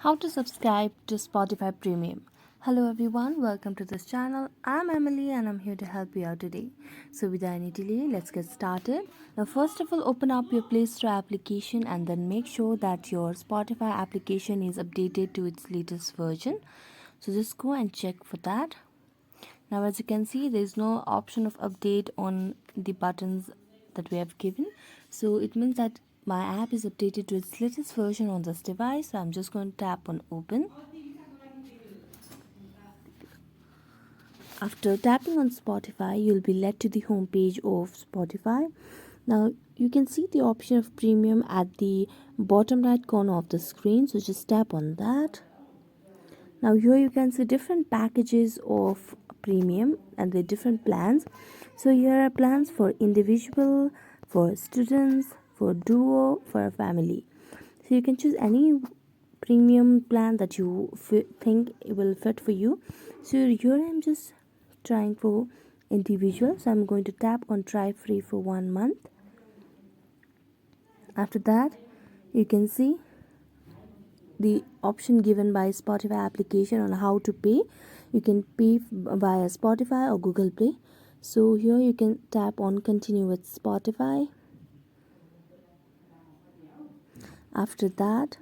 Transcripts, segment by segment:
How to subscribe to Spotify Premium. Hello everyone, welcome to this channel. I'm Emily and I'm here to help you out today. So without any delay, let's get started. Now first of all, open up your Play Store application and then make sure that your Spotify application is updated to its latest version. So just go and check for that. Now as you can see, there is no option of update on the buttons that we have given. So it means that my app is updated to its latest version on this device. So I'm just going to tap on open. After tapping on Spotify, you'll be led to the home page of Spotify. Now you can see the option of premium at the bottom right corner of the screen. So just tap on that. Now here you can see different packages of premium and the different plans. So here are plans for individual, for students, for duo, for a family. So you can choose any premium plan that you think it will fit for you. So here I'm just trying for individual. So I'm going to tap on try free for 1 month. After that, you can see the option given by Spotify application on how to pay. You can pay via Spotify or Google Play. So here you can tap on continue with Spotify. After that,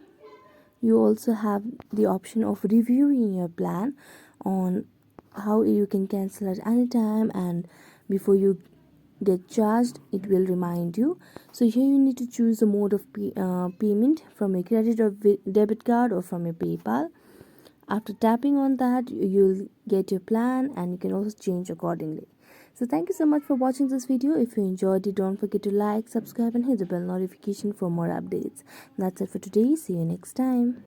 you also have the option of reviewing your plan on how you can cancel at any time, and before you get charged it will remind you. So here you need to choose the mode of payment from a credit or debit card or from a PayPal. After tapping on that, you'll get your plan and you can also change accordingly. So thank you so much for watching this video. If you enjoyed it, don't forget to like, subscribe and hit the bell notification for more updates. That's it for today. See you next time.